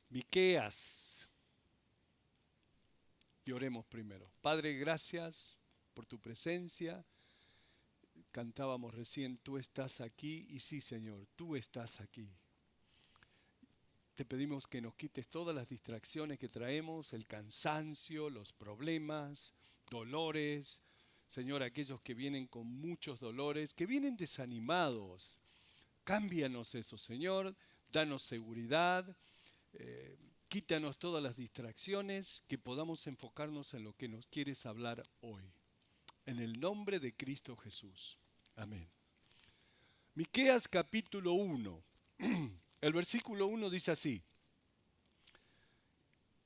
Miqueas. Y oremos primero. Padre, gracias por tu presencia. Cantábamos recién, tú estás aquí, y sí, Señor, tú estás aquí. Te pedimos que nos quites todas las distracciones que traemos, el cansancio, los problemas, dolores. Señor, aquellos que vienen con muchos dolores, que vienen desanimados. Cámbianos eso, Señor. Danos seguridad. Quítanos todas las distracciones, que podamos enfocarnos en lo que nos quieres hablar hoy. En el nombre de Cristo Jesús. Amén. Miqueas capítulo 1. El versículo 1 dice así: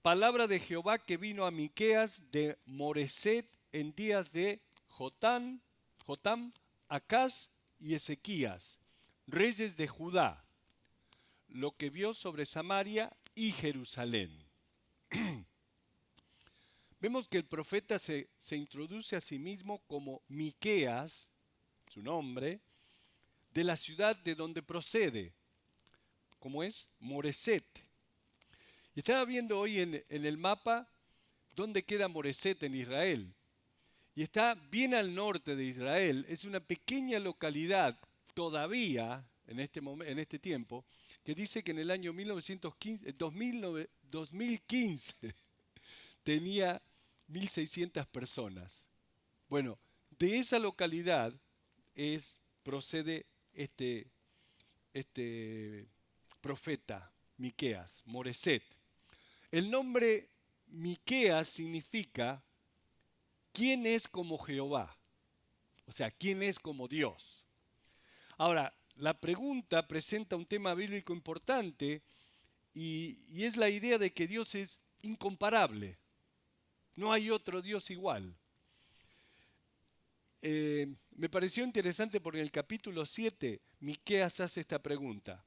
palabra de Jehová que vino a Miqueas de Moreset en días de Jotam, Acaz y Ezequías, reyes de Judá, lo que vio sobre Samaria y Jerusalén. Vemos que el profeta se introduce a sí mismo como Miqueas, su nombre, de la ciudad de donde procede, como es Moreset. Y estaba viendo hoy en el mapa dónde queda Moreset en Israel. Y está bien al norte de Israel. Es una pequeña localidad todavía en este tiempo, que dice que en el año 2015 tenía 1.600 personas. Bueno, de esa localidad procede este profeta Miqueas, Moreset. El nombre Miqueas significa ¿quién es como Jehová? O sea, ¿quién es como Dios? Ahora, la pregunta presenta un tema bíblico importante y es la idea de que Dios es incomparable. No hay otro Dios igual. Me pareció interesante porque en el capítulo 7 Miqueas hace esta pregunta: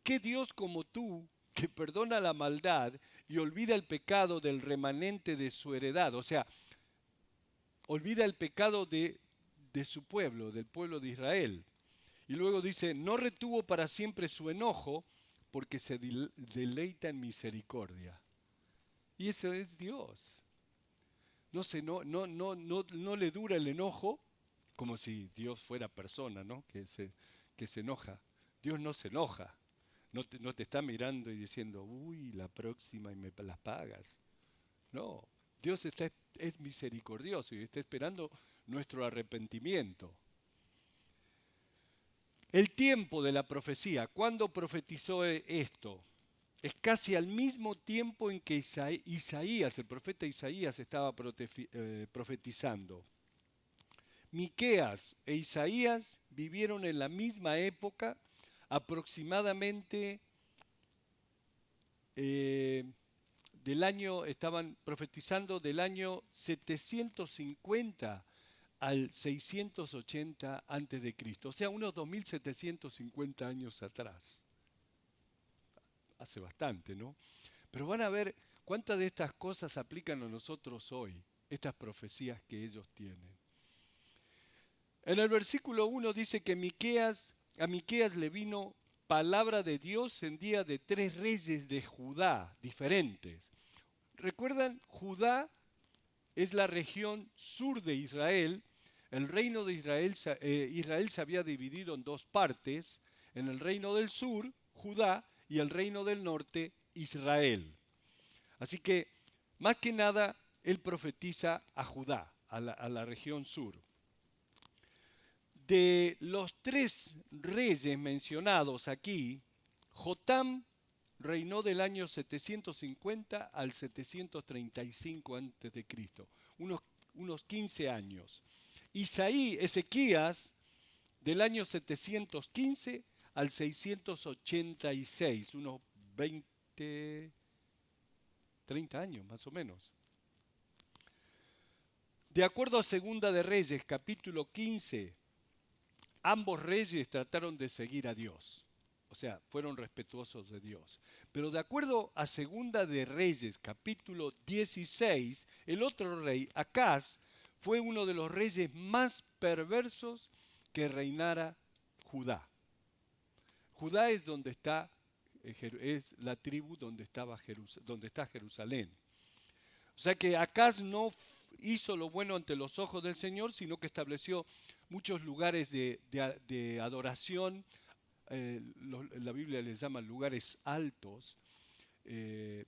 ¿qué Dios como tú, que perdona la maldad y olvida el pecado del remanente de su heredad? O sea, olvida el pecado de su pueblo, del pueblo de Israel. Y luego dice, no retuvo para siempre su enojo porque se deleita en misericordia. Y eso es Dios. No le dura el enojo, como si Dios fuera persona, ¿no? Que se enoja. Dios no se enoja. No te está mirando y diciendo, uy, la próxima y me las pagas. No, Dios es misericordioso y está esperando nuestro arrepentimiento. El tiempo de la profecía, ¿cuándo profetizó esto? Es casi al mismo tiempo en que Isaías, el profeta Isaías, estaba profetizando. Miqueas e Isaías vivieron en la misma época, aproximadamente estaban profetizando del año 750 al 680 antes de Cristo, o sea, unos 2750 años atrás. Hace bastante, ¿no? Pero van a ver cuántas de estas cosas aplican a nosotros hoy, estas profecías que ellos tienen. En el versículo 1 dice que a Miqueas le vino palabra de Dios en día de 3 reyes de Judá diferentes. ¿Recuerdan? Judá es la región sur de Israel. El reino de Israel se había dividido en 2 partes. En el reino del sur, Judá, y el reino del norte, Israel. Así que, más que nada, él profetiza a Judá, a la región sur. De los 3 reyes mencionados aquí, Jotam reinó del año 750 al 735 a.C., unos 15 años. Ezequías, del año 715 al 686, unos 20, 30 años más o menos. De acuerdo a Segunda de Reyes, capítulo 15, ambos reyes trataron de seguir a Dios. O sea, fueron respetuosos de Dios. Pero de acuerdo a Segunda de Reyes, capítulo 16, el otro rey, Acaz, fue uno de los reyes más perversos que reinara Judá. Judá es donde está es la tribu donde donde está Jerusalén. O sea que Acaz no hizo lo bueno ante los ojos del Señor, sino que estableció muchos lugares de adoración. La Biblia les llama lugares altos, eh,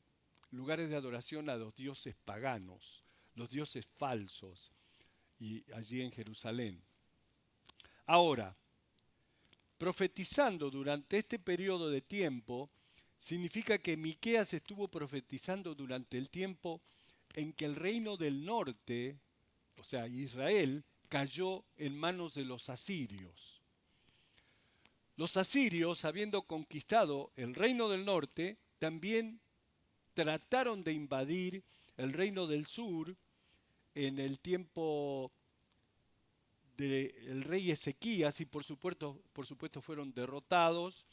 lugares de adoración a los dioses paganos, los dioses falsos, y allí en Jerusalén. Ahora, profetizando durante este periodo de tiempo, significa que Miqueas estuvo profetizando durante el tiempo en que el reino del norte, o sea, Israel, cayó en manos de los asirios. Los asirios, habiendo conquistado el reino del norte, también trataron de invadir el reino del sur en el tiempo del rey Ezequías, y por supuesto fueron derrotados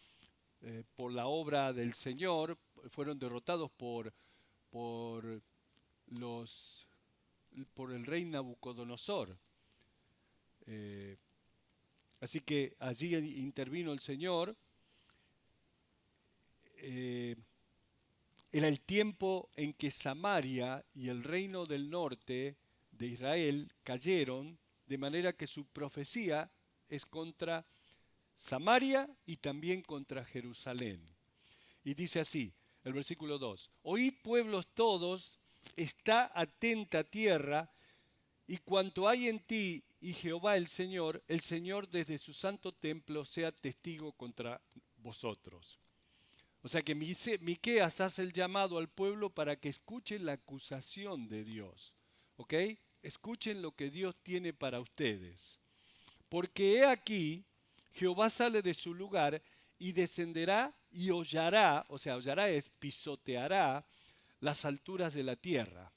por la obra del Señor, fueron derrotados por los por el rey Nabucodonosor. Así que allí intervino el Señor. Era el tiempo en que Samaria y el reino del norte de Israel cayeron, de manera que su profecía es contra Samaria y también contra Jerusalén. Y dice así, el versículo 2: Oíd, pueblos todos, está atenta tierra, y cuanto hay en ti, y Jehová el Señor desde su santo templo sea testigo contra vosotros. O sea que Miqueas hace el llamado al pueblo para que escuchen la acusación de Dios. ¿Ok? Escuchen lo que Dios tiene para ustedes. Porque he aquí, Jehová sale de su lugar y descenderá y hollará, o sea, hollará es pisoteará las alturas de la tierra.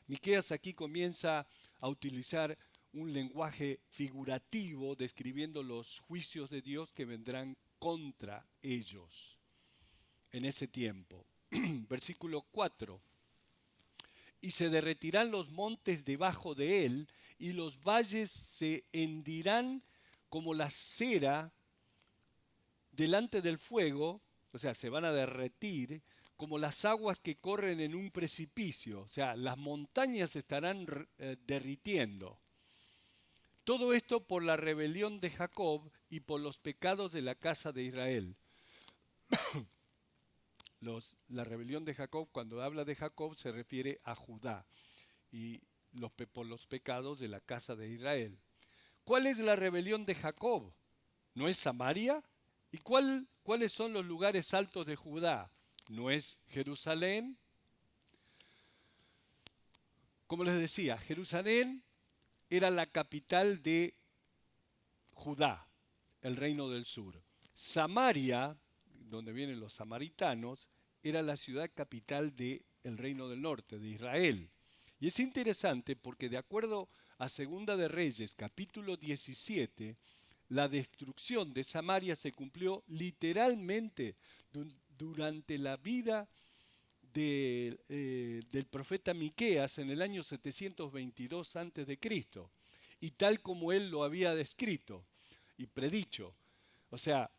Miqueas aquí comienza a utilizar un lenguaje figurativo describiendo los juicios de Dios que vendrán contra ellos en ese tiempo. Versículo 4. Y se derretirán los montes debajo de él, y los valles se hendirán como la cera delante del fuego, o sea, se van a derretir como las aguas que corren en un precipicio, o sea, las montañas se estarán derritiendo. Todo esto por la rebelión de Jacob y por los pecados de la casa de Israel. La rebelión de Jacob, cuando habla de Jacob, se refiere a Judá, y por los pecados de la casa de Israel. ¿Cuál es la rebelión de Jacob? ¿No es Samaria? ¿Y cuáles son los lugares altos de Judá? ¿No es Jerusalén? Como les decía, Jerusalén era la capital de Judá, el reino del sur. Samaria, donde vienen los samaritanos, era la ciudad capital del reino del norte, de Israel. Y es interesante porque de acuerdo a Segunda de Reyes, capítulo 17, la destrucción de Samaria se cumplió literalmente durante la vida del profeta Miqueas en el año 722 a.C., y tal como él lo había descrito y predicho. O sea,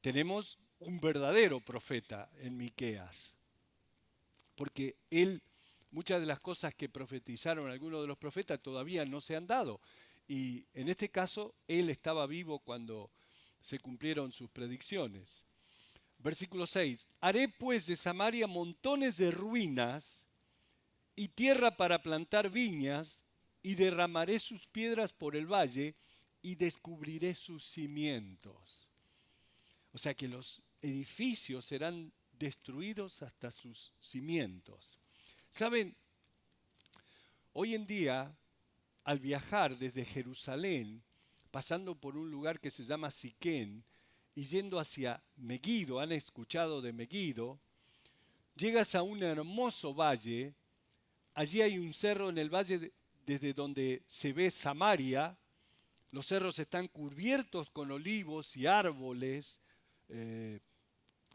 tenemos un verdadero profeta en Miqueas, porque muchas de las cosas que profetizaron algunos de los profetas todavía no se han dado, y en este caso él estaba vivo cuando se cumplieron sus predicciones. Versículo 6: Haré pues de Samaria montones de ruinas y tierra para plantar viñas, y derramaré sus piedras por el valle y descubriré sus cimientos. O sea que los edificios serán destruidos hasta sus cimientos. ¿Saben? Hoy en día, al viajar desde Jerusalén, pasando por un lugar que se llama Siquén, y yendo hacia Megiddo, han escuchado de Megiddo, llegas a un hermoso valle. Allí hay un cerro en el valle desde donde se ve Samaria. Los cerros están cubiertos con olivos y árboles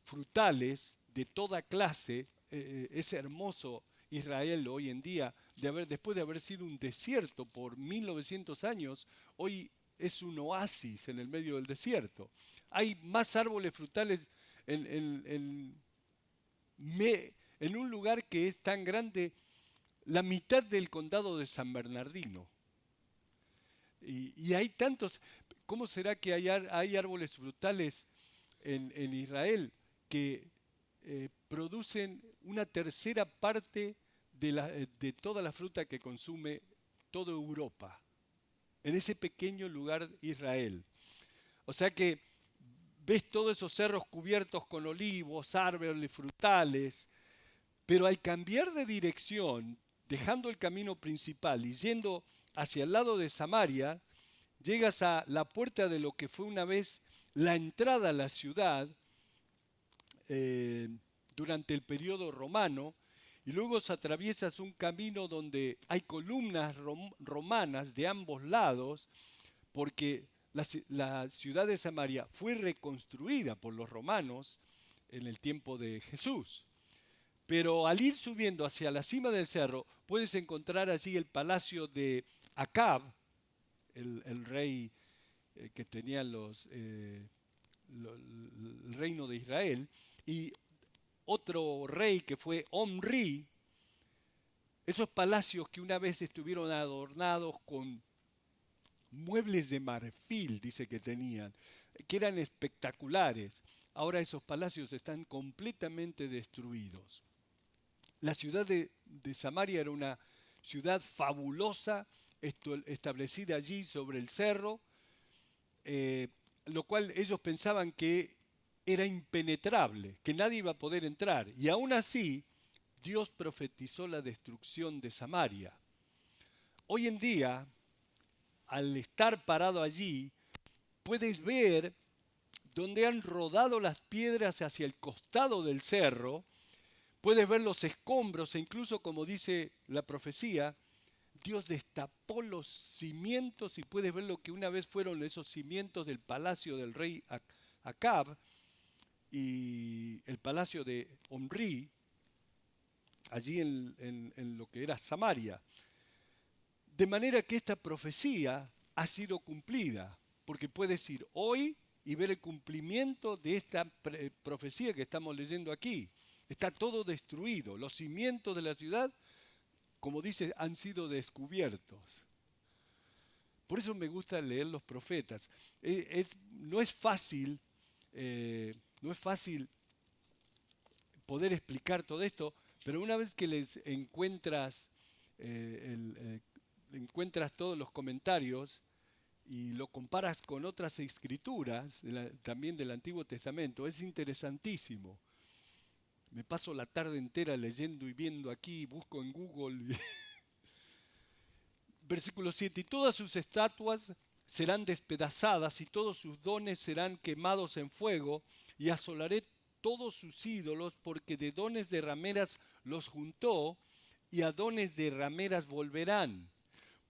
frutales de toda clase. Es hermoso Israel hoy en día, después de haber sido un desierto por 1900 años, hoy es un oasis en el medio del desierto. Hay más árboles frutales en, en- en en un lugar que es tan grande, la mitad del condado de San Bernardino. Y hay tantos, ¿cómo será que hay árboles frutales en Israel que producen una tercera parte de toda la fruta que consume toda Europa, en ese pequeño lugar Israel? O sea que ves todos esos cerros cubiertos con olivos, árboles frutales, pero al cambiar de dirección, dejando el camino principal y yendo hacia el lado de Samaria, llegas a la puerta de lo que fue una vez la entrada a la ciudad eh, durante el periodo romano, y luego atraviesas un camino donde hay columnas romanas de ambos lados, porque la ciudad de Samaria fue reconstruida por los romanos en el tiempo de Jesús. Pero al ir subiendo hacia la cima del cerro, puedes encontrar allí el palacio de Acab, el rey que tenía el reino de Israel, y otro rey que fue Omri. Esos palacios que una vez estuvieron adornados con muebles de marfil, dice que tenían, que eran espectaculares. Ahora esos palacios están completamente destruidos. La ciudad de Samaria era una ciudad fabulosa, establecida allí sobre el cerro, eh, lo cual ellos pensaban que era impenetrable, que nadie iba a poder entrar. Y aún así, Dios profetizó la destrucción de Samaria. Hoy en día, al estar parado allí, puedes ver donde han rodado las piedras hacia el costado del cerro, puedes ver los escombros e incluso, como dice la profecía, Dios destapó los cimientos y puedes ver lo que una vez fueron esos cimientos del palacio del rey Acab y el palacio de Omri, allí en lo que era Samaria. De manera que esta profecía ha sido cumplida, porque puedes ir hoy y ver el cumplimiento de esta profecía que estamos leyendo aquí. Está todo destruido, los cimientos de la ciudad, como dice, han sido descubiertos. Por eso me gusta leer los profetas. No es fácil, no es fácil poder explicar todo esto, pero una vez que les encuentras todos los comentarios y lo comparas con otras escrituras, también del Antiguo Testamento, es interesantísimo. Me paso la tarde entera leyendo y viendo aquí, busco en Google. Versículo 7, y todas sus estatuas serán despedazadas y todos sus dones serán quemados en fuego, y asolaré todos sus ídolos, porque de dones de rameras los juntó, y a dones de rameras volverán.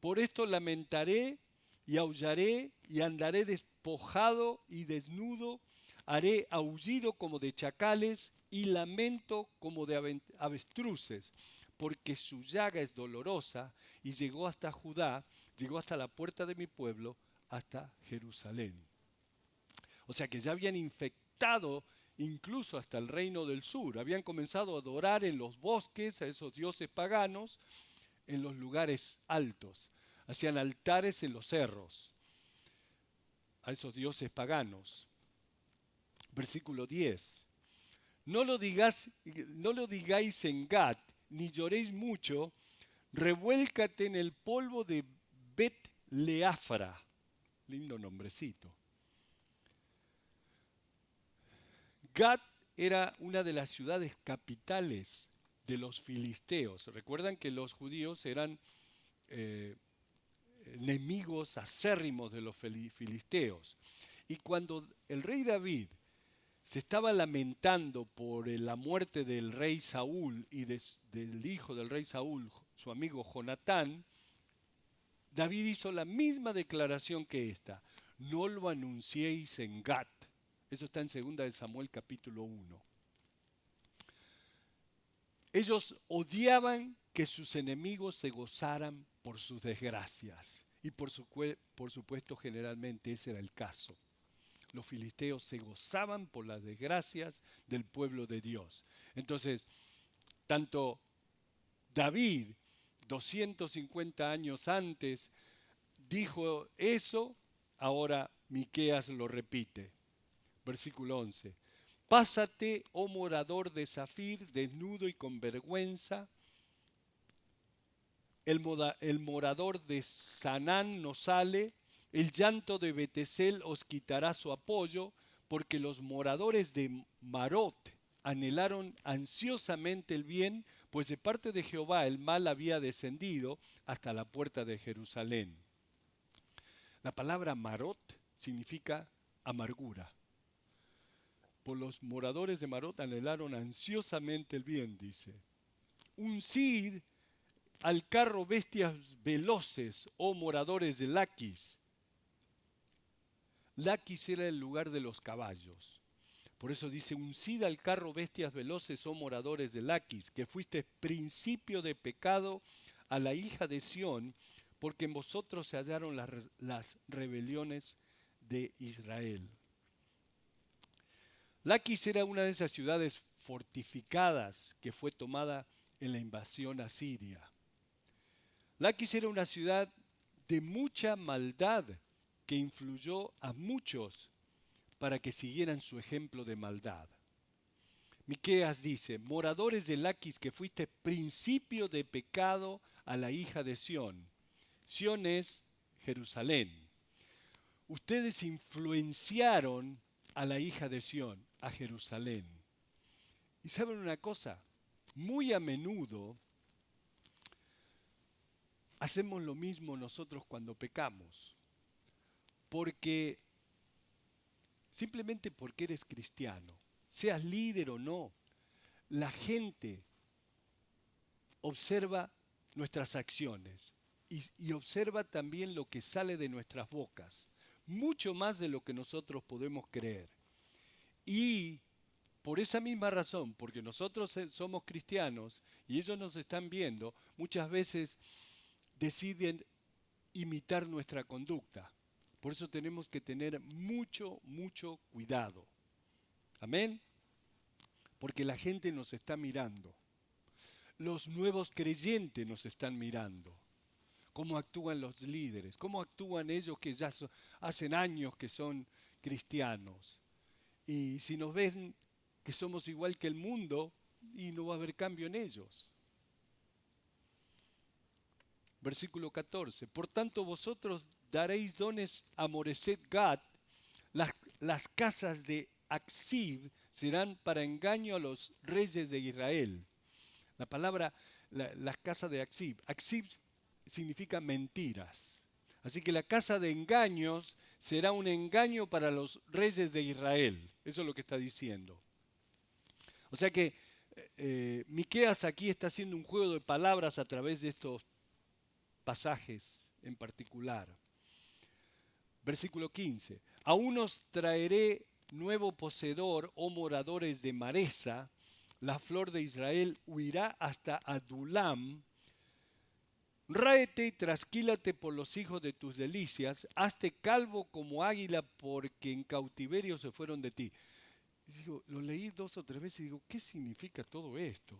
Por esto lamentaré y aullaré y andaré despojado y desnudo, haré aullido como de chacales y lamento como de avestruces, porque su llaga es dolorosa y llegó hasta Judá, llegó hasta la puerta de mi pueblo, hasta Jerusalén. O sea que ya habían infectado incluso hasta el reino del sur, habían comenzado a adorar en los bosques a esos dioses paganos, en los lugares altos, hacían altares en los cerros a esos dioses paganos. Versículo 10. No lo digáis en Gad, ni lloréis mucho, revuélcate en el polvo de Bet Leafra. Lindo nombrecito. Gad era una de las ciudades capitales de los filisteos. Recuerdan que los judíos eran enemigos acérrimos de los filisteos. Y cuando el rey David se estaba lamentando por la muerte del rey Saúl y del hijo del rey Saúl, su amigo Jonatán, David hizo la misma declaración que esta: no lo anunciéis en Gat. Eso está en 2 Samuel capítulo 1. Ellos odiaban que sus enemigos se gozaran por sus desgracias. Y por supuesto, generalmente ese era el caso. los filisteos se gozaban por las desgracias del pueblo de Dios. Entonces, tanto David, 250 años antes, dijo eso, ahora Miqueas lo repite. Versículo 11. Pásate, oh morador de Zafir, desnudo y con vergüenza. El morador de Sanán no sale. El llanto de Betesel os quitará su apoyo, porque los moradores de Marot anhelaron ansiosamente el bien, pues de parte de Jehová el mal había descendido hasta la puerta de Jerusalén. La palabra Marot significa amargura. Por los moradores de Marot anhelaron ansiosamente el bien, dice. Uncid al carro bestias veloces, oh moradores de Laquis. Laquis era el lugar de los caballos. Por eso dice, uncid al carro bestias veloces, oh moradores de Laquis, que fuiste principio de pecado a la hija de Sión, porque en vosotros se hallaron las rebeliones de Israel. Laquis era una de esas ciudades fortificadas que fue tomada en la invasión asiria. Laquis era una ciudad de mucha maldad que influyó a muchos para que siguieran su ejemplo de maldad. Miqueas dice, moradores de Laquis que fuiste principio de pecado a la hija de Sión. Sión es Jerusalén. Ustedes influenciaron a la hija de Sión, a Jerusalén. Y saben una cosa, muy a menudo hacemos lo mismo nosotros cuando pecamos, porque simplemente porque eres cristiano, seas líder o no, la gente observa nuestras acciones y observa también lo que sale de nuestras bocas, mucho más de lo que nosotros podemos creer. Y por esa misma razón, porque nosotros somos cristianos y ellos nos están viendo, muchas veces deciden imitar nuestra conducta. Por eso tenemos que tener mucho, mucho cuidado. Amén. Porque la gente nos está mirando. Los nuevos creyentes nos están mirando. Cómo actúan los líderes, cómo actúan ellos que ya hacen años que son cristianos. Y si nos ven que somos igual que el mundo, y no va a haber cambio en ellos. Versículo 14. Por tanto vosotros daréis dones a Moreset Gad, las casas de Aksib serán para engaño a los reyes de Israel. La palabra, las casas de Aksib. Aksib significa mentiras. Así que la casa de engaños será un engaño para los reyes de Israel. Eso es lo que está diciendo. O sea que Miqueas aquí está haciendo un juego de palabras a través de estos pasajes en particular. Versículo 15. Aún os traeré nuevo poseedor, oh moradores de Maresa, la flor de Israel huirá hasta Adulam. Ráete y trasquílate por los hijos de tus delicias, hazte calvo como águila, porque en cautiverio se fueron de ti. Y digo, lo leí 2 o 3 veces y digo, ¿qué significa todo esto?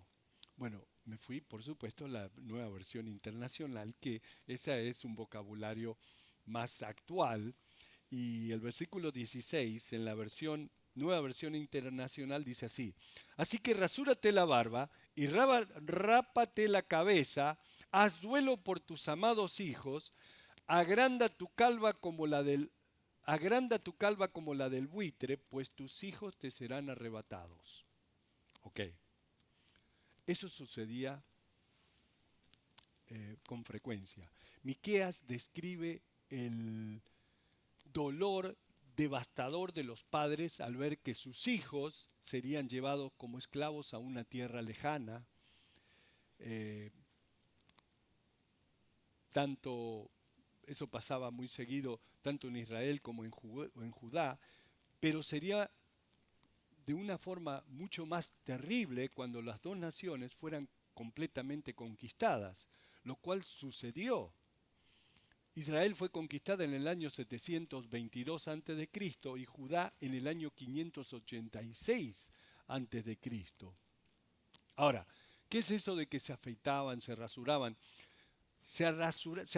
Bueno, me fui, por supuesto, a la nueva versión internacional, que esa es un vocabulario más actual. Y el versículo 16, en la nueva versión internacional, dice así. Así que rasúrate la barba y rápate la cabeza, haz duelo por tus amados hijos, agranda tu calva como la del buitre, pues tus hijos te serán arrebatados. Ok. Eso sucedía con frecuencia. Miqueas describe el dolor devastador de los padres al ver que sus hijos serían llevados como esclavos a una tierra lejana. Eso pasaba muy seguido tanto en Israel como en Judá, pero sería de una forma mucho más terrible cuando las dos naciones fueran completamente conquistadas, lo cual sucedió. Israel fue conquistada en el año 722 a.C. y Judá en el año 586 a.C. Ahora, ¿qué es eso de que se afeitaban, se rasuraban? Se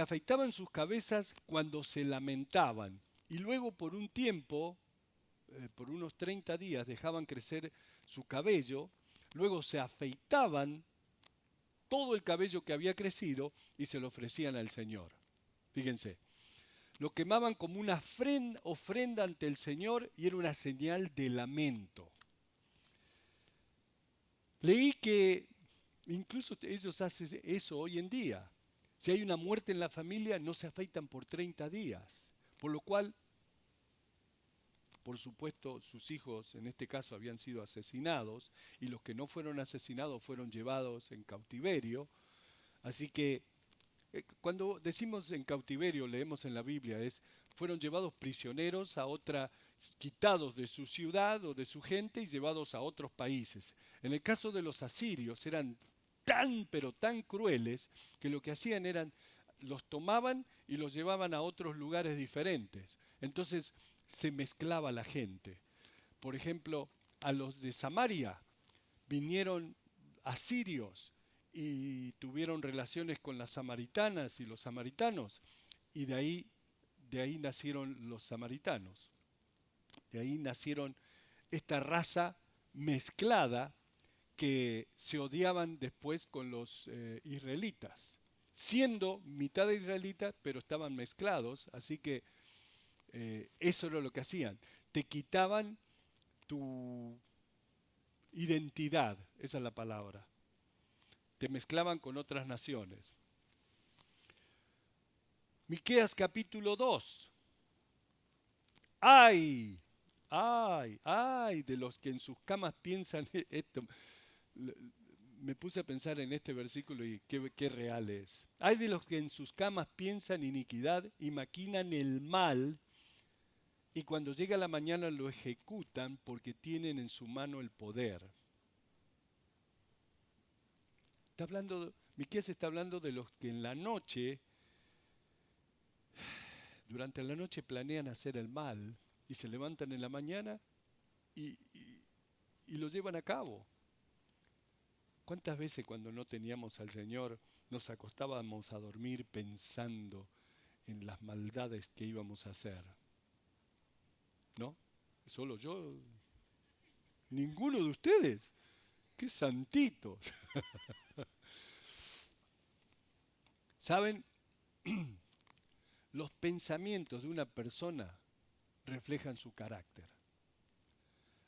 afeitaban sus cabezas cuando se lamentaban y luego por un tiempo, por unos 30 días, dejaban crecer su cabello, luego se afeitaban todo el cabello que había crecido y se lo ofrecían al Señor. Fíjense, lo quemaban como una ofrenda ante el Señor y era una señal de lamento. Leí que incluso ellos hacen eso hoy en día. Si hay una muerte en la familia, no se afeitan por 30 días. Por lo cual, por supuesto, sus hijos en este caso habían sido asesinados y los que no fueron asesinados fueron llevados en cautiverio. Así que cuando decimos en cautiverio, leemos en la Biblia, fueron llevados prisioneros a otra, quitados de su ciudad o de su gente y llevados a otros países. En el caso de los asirios eran pero tan crueles que lo que hacían eran, los tomaban y los llevaban a otros lugares diferentes. Entonces se mezclaba la gente. Por ejemplo, a los de Samaria vinieron asirios y tuvieron relaciones con las samaritanas y los samaritanos, y de ahí nacieron los samaritanos. De ahí nacieron esta raza mezclada que se odiaban después con los israelitas, siendo mitad israelita, pero estaban mezclados, así que eso era lo que hacían. Te quitaban tu identidad, esa es la palabra. Te mezclaban con otras naciones. Miqueas capítulo 2. ¡Ay! ¡Ay! ¡Ay! De los que en sus camas piensan esto. Me puse a pensar en este versículo y qué real es. Hay de los que en sus camas piensan iniquidad y maquinan el mal, y cuando llega la mañana lo ejecutan porque tienen en su mano el poder. Miqueas está hablando de los que en la noche, durante la noche planean hacer el mal y se levantan en la mañana y lo llevan a cabo. ¿Cuántas veces cuando no teníamos al Señor nos acostábamos a dormir pensando en las maldades que íbamos a hacer? ¿No? Solo yo. Ninguno de ustedes. ¡Qué santitos! ¿Saben? Los pensamientos de una persona reflejan su carácter.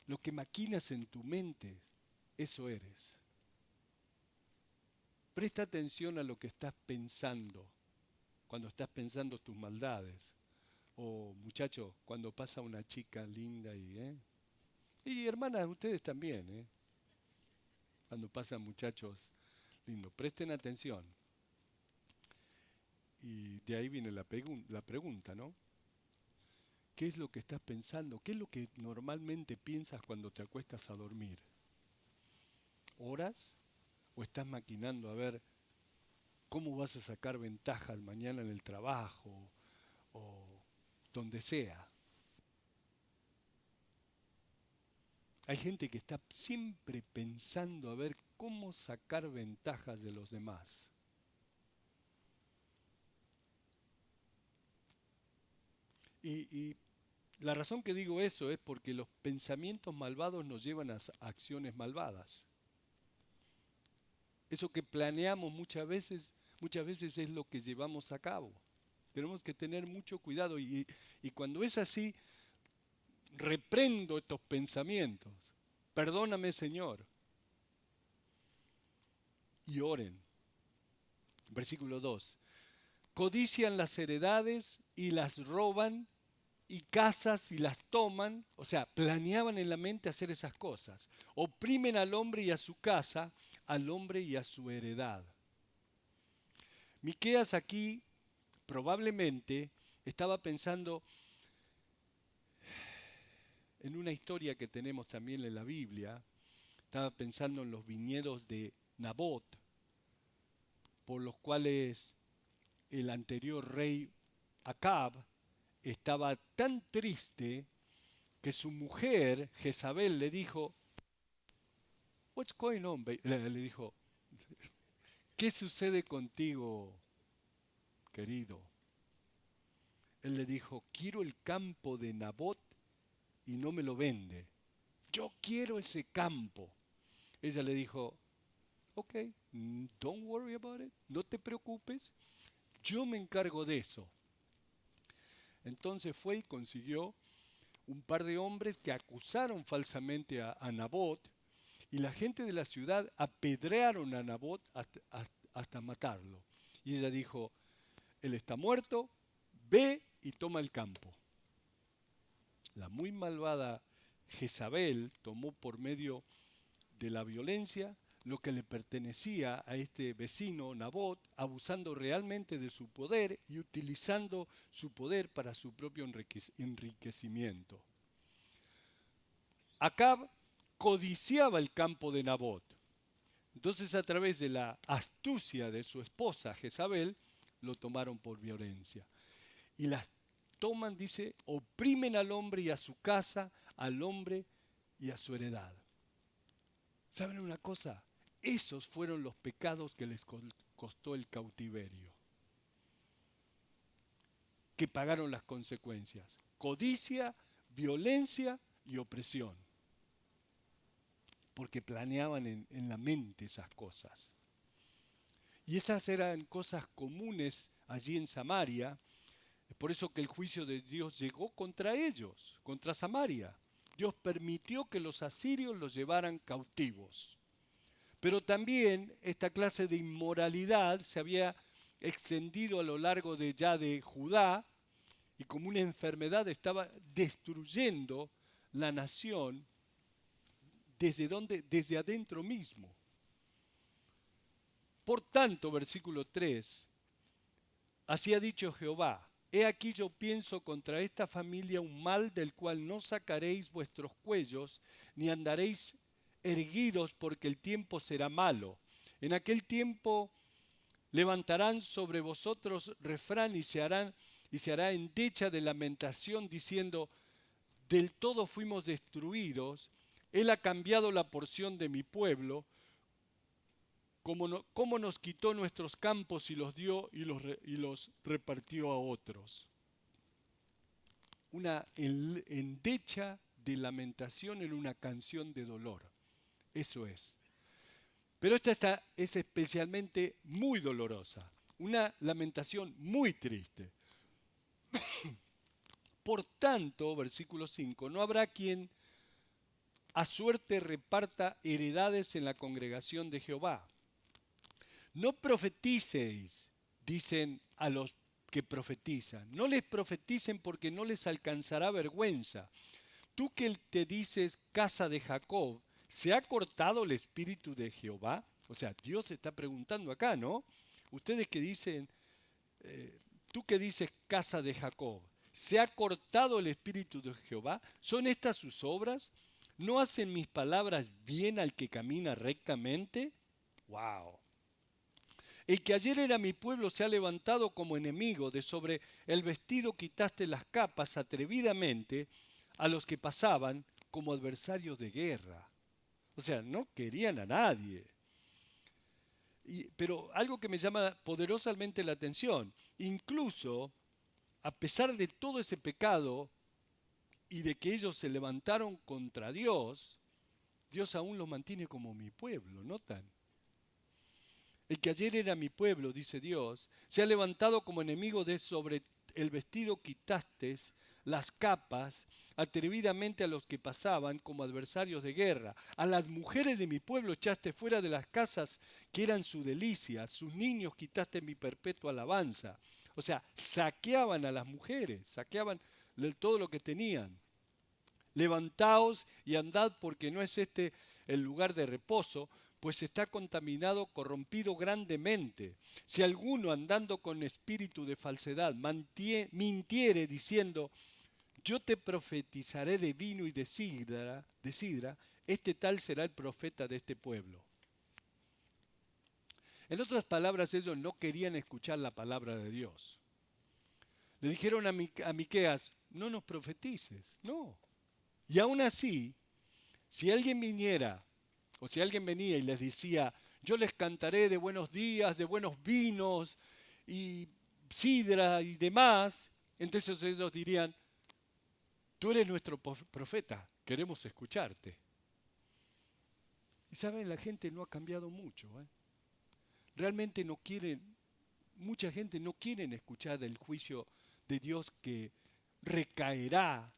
Lo que maquinas en tu mente, eso eres. Presta atención a lo que estás pensando cuando estás pensando tus maldades. O muchachos, cuando pasa una chica linda y hermanas, ustedes también, cuando pasan muchachos lindos, presten atención. Y de ahí viene la pregunta, ¿no? ¿Qué es lo que estás pensando? ¿Qué es lo que normalmente piensas cuando te acuestas a dormir? ¿Oras? ¿O estás maquinando a ver cómo vas a sacar ventajas mañana en el trabajo o donde sea? Hay gente que está siempre pensando a ver cómo sacar ventajas de los demás. Y la razón que digo eso es porque los pensamientos malvados nos llevan a acciones malvadas. Eso que planeamos muchas veces es lo que llevamos a cabo. Tenemos que tener mucho cuidado y cuando es así, reprendo estos pensamientos. Perdóname, Señor. Y oren. Versículo 2. Codician las heredades y las roban, y casas y las toman, o sea, planeaban en la mente hacer esas cosas. Oprimen al hombre y a su casa, al hombre y a su heredad. Miqueas aquí probablemente estaba pensando en una historia que tenemos también en la Biblia. Estaba pensando en los viñedos de Nabot, por los cuales el anterior rey Acab estaba tan triste que su mujer, Jezabel, le dijo, "What's going on, baby?" Le dijo, "¿Qué sucede contigo, querido?" Él le dijo, "Quiero el campo de Nabot y no me lo vende. Yo quiero ese campo." Ella le dijo, "Ok, don't worry about it, no te preocupes, yo me encargo de eso." Entonces fue y consiguió un par de hombres que acusaron falsamente a Nabot, y la gente de la ciudad apedrearon a Nabot hasta matarlo. Y ella dijo, "Él está muerto, ve y toma el campo." La muy malvada Jezabel tomó por medio de la violencia lo que le pertenecía a este vecino Nabot, abusando realmente de su poder y utilizando su poder para su propio enriquecimiento. Acab codiciaba el campo de Nabot. Entonces, a través de la astucia de su esposa Jezabel, lo tomaron por violencia. Y las toman, dice, oprimen al hombre y a su casa, al hombre y a su heredad. ¿Saben una cosa? Esos fueron los pecados que les costó el cautiverio, que pagaron las consecuencias. Codicia, violencia y opresión. Porque planeaban en la mente esas cosas. Y esas eran cosas comunes allí en Samaria. Es por eso que el juicio de Dios llegó contra ellos, contra Samaria. Dios permitió que los asirios los llevaran cautivos. Pero también esta clase de inmoralidad se había extendido a lo largo de Judá, y como una enfermedad estaba destruyendo la nación. ¿Desde dónde? Desde adentro mismo. Por tanto, versículo 3, así ha dicho Jehová, he aquí yo pienso contra esta familia un mal del cual no sacaréis vuestros cuellos, ni andaréis erguidos, porque el tiempo será malo. En aquel tiempo levantarán sobre vosotros refrán y se hará endecha de lamentación, diciendo, del todo fuimos destruidos, Él ha cambiado la porción de mi pueblo, cómo nos quitó nuestros campos y los dio y los repartió a otros. Una endecha de lamentación en una canción de dolor. Eso es. Pero esta es especialmente muy dolorosa. Una lamentación muy triste. Por tanto, versículo 5, no habrá quien a suerte reparta heredades en la congregación de Jehová. No profeticéis, dicen a los que profetizan. No les profeticen porque no les alcanzará vergüenza. Tú que te dices casa de Jacob, ¿se ha cortado el espíritu de Jehová? O sea, Dios está preguntando acá, ¿no? Ustedes que dicen, tú que dices casa de Jacob, ¿se ha cortado el espíritu de Jehová? ¿Son estas sus obras? ¿No hacen mis palabras bien al que camina rectamente? ¡Wow! El que ayer era mi pueblo se ha levantado como enemigo, de sobre el vestido quitaste las capas atrevidamente a los que pasaban como adversarios de guerra. O sea, no querían a nadie. Pero algo que me llama poderosamente la atención, incluso a pesar de todo ese pecado y de que ellos se levantaron contra Dios, Dios aún los mantiene como mi pueblo, ¿notan? El que ayer era mi pueblo, dice Dios, se ha levantado como enemigo de sobre el vestido quitaste las capas atrevidamente a los que pasaban como adversarios de guerra. A las mujeres de mi pueblo echaste fuera de las casas que eran su delicia. Sus niños quitaste mi perpetua alabanza. O sea, saqueaban a las mujeres, saqueaban todo lo que tenían. Levantaos y andad, porque no es este el lugar de reposo, pues está contaminado, corrompido grandemente. Si alguno andando con espíritu de falsedad mintiere diciendo, yo te profetizaré de vino y de sidra, este tal será el profeta de este pueblo. En otras palabras, ellos no querían escuchar la palabra de Dios. Le dijeron a Miqueas, no nos profetices, no. Y aún así, si alguien viniera, o si alguien venía y les decía, yo les cantaré de buenos días, de buenos vinos, y sidra y demás, entonces ellos dirían, tú eres nuestro profeta, queremos escucharte. Y saben, la gente no ha cambiado mucho. Realmente no quieren, mucha gente no quiere escuchar del juicio de Dios que recaerá